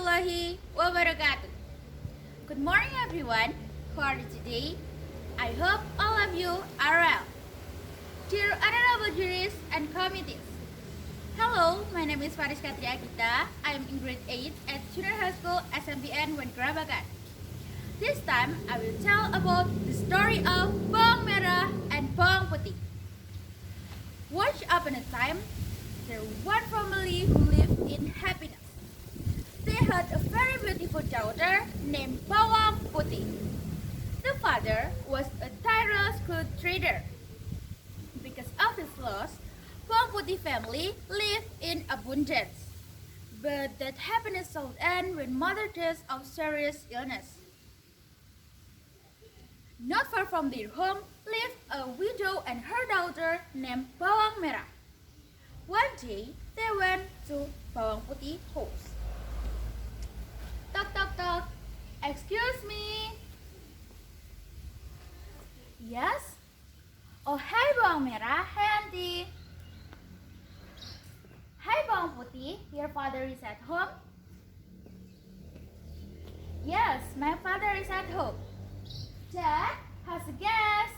warahmatullahi wabarakatuh. Good morning everyone. How are you today? I hope all of you are well. Dear honorable juries and committees. Hello, my name is Variska Agita. I am in grade 8 at Junior High School SMP GRABAGAN. This time I will tell about the story of Bawang Merah and Bawang Putih. Once upon a time, there was one family who lived in happiness. They had a very beautiful daughter named Bawang Putih. The father was a tireless cloth trader. Because of his loss, Bawang Putih family lived in abundance. But that happiness soon end when mother died of serious illness. Not far from their home lived a widow and her daughter named Bawang Merah. One day, they went to Bawang Putih's house. Toc toc toc. Excuse me. Yes? Oh, hi Bawang Merah. Hi Auntie. Hi Bawang Putih. Your father is at home? Yes, my father is at home. Dad has a guest.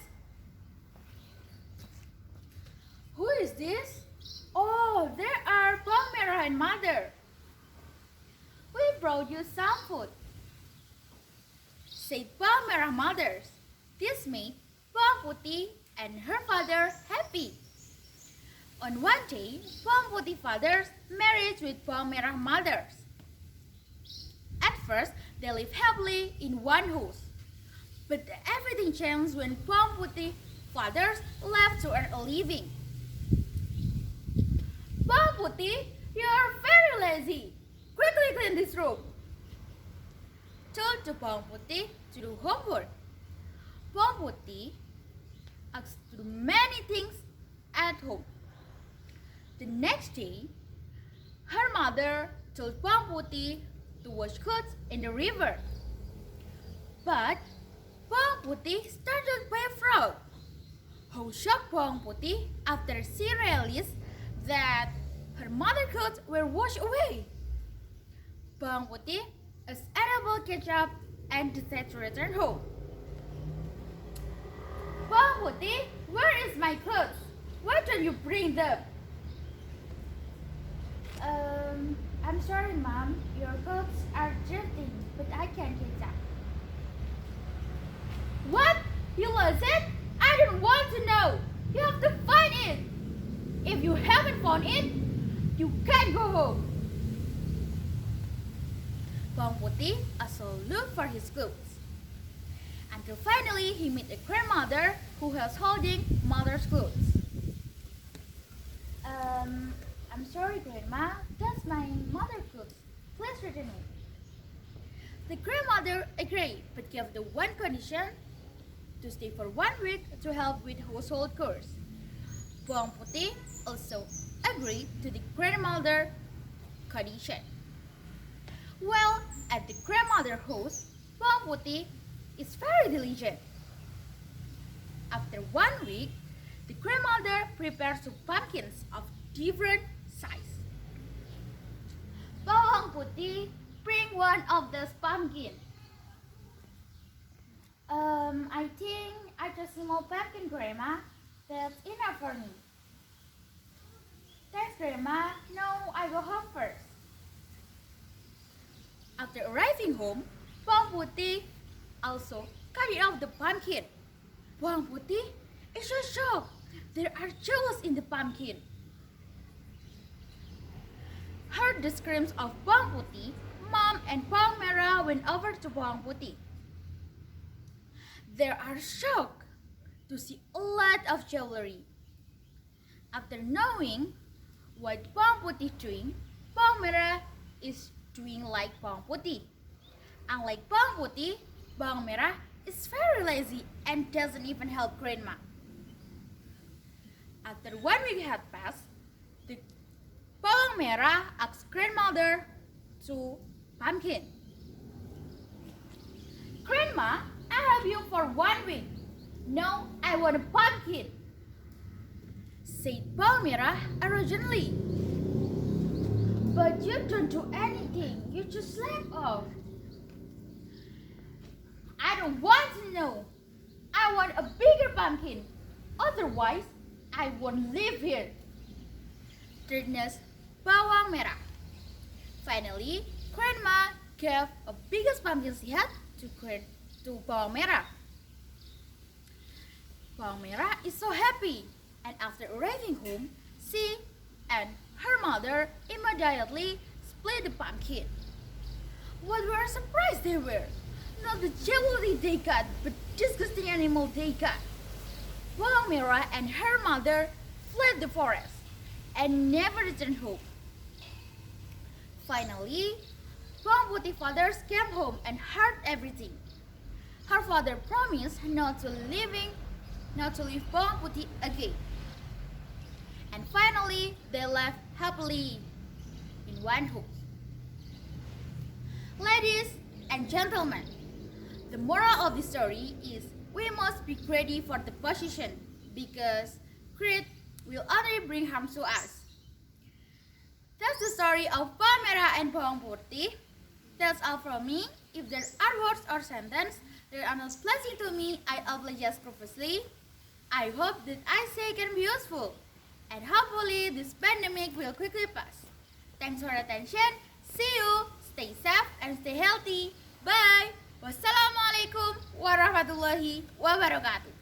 Who is this? Oh, there are Bawang Merah and mother. We brought you some food, said Bawang Merah mothers. This made Bawang Putih and her father happy. On one day, Bawang Putih fathers married with Bawang Merah mothers. At first, they lived happily in one house. But everything changed when Bawang Putih fathers left to earn a living. Bawang Putih, you are very lazy. Quickly clean this room. Told to Bawang Putih to do homework. Bawang Putih asked to do many things at home. The next day, her mother told Bawang Putih to wash clothes in the river. But Bawang Putih started by a fraud. How shocked Bawang Putih after she realized that her mother's clothes were washed away. Bawang Putih is edible ketchup and decided to return home. Bawang Putih, where is my clothes? Why don't you bring them? I'm sorry, Mom. Your clothes are dirty, but I can't catch up. What? You lost it? I don't want to know. You have to find it. If you haven't found it, you can't go home. Bawang Putih also looked for his clothes. Until finally he met a grandmother who was holding mother's clothes. I'm sorry, Grandma. That's my mother's clothes. Please return it. The grandmother agreed, but gave the one condition: to stay for 1 week to help with household chores. Bawang Putih also agreed to the grandmother's condition. Well, at the grandmother's house, Bawang Putih is very diligent. After 1 week, the grandmother prepares some pumpkins of different size. Bawang Putih, bring one of those pumpkins. I think I just small pumpkin, Grandma. That's enough for me. Thanks, Grandma. No, I go home first. After arriving home, Bawang Putih also cut it off the pumpkin. Bawang Putih is so shocked. There are jewels in the pumpkin. Heard the screams of Bawang Putih, Mom and Bawang Merah went over to Bawang Putih. They are shocked to see a lot of jewelry. After knowing what Bawang Putih is doing, Bawang Merah is doing like Bawang Putih. Unlike Bawang Putih, Bawang Merah is very lazy and doesn't even help Grandma. After 1 week had passed, the Bawang Merah asked grandmother to pumpkin. Grandma, I have you for 1 week. No, I want a pumpkin, said Bawang Merah arrogantly. But you don't do anything. You just slept off. I don't want to know. I want a bigger pumpkin. Otherwise, I won't live here. Thirdness, Bawang Merah. Finally, Grandma gave a biggest pumpkin she had to Bawang Merah. Bawang Merah is so happy, and after arriving home, she and her mother immediately split the pumpkin. What were surprised they were! Not the jewelry they got, but disgusting animal they got. Bawang Merah and her mother fled the forest and never returned home. Finally, Bawang Putih's father came home and heard everything. Her father promised not to leave Bawang Putih again. And finally, they left happily in one home. Ladies and gentlemen, the moral of the story is we must be greedy for the position because greed will only bring harm to us. That's the story of Bawang Merah and Bawang Putih. That's all from me. If there are words or sentences that are not pleasing to me, I apologize profusely. I hope that I say can be useful. And hopefully this pandemic will quickly pass. Thanks for attention. See you. Stay safe and stay healthy. Bye. Wassalamualaikum warahmatullahi wabarakatuh.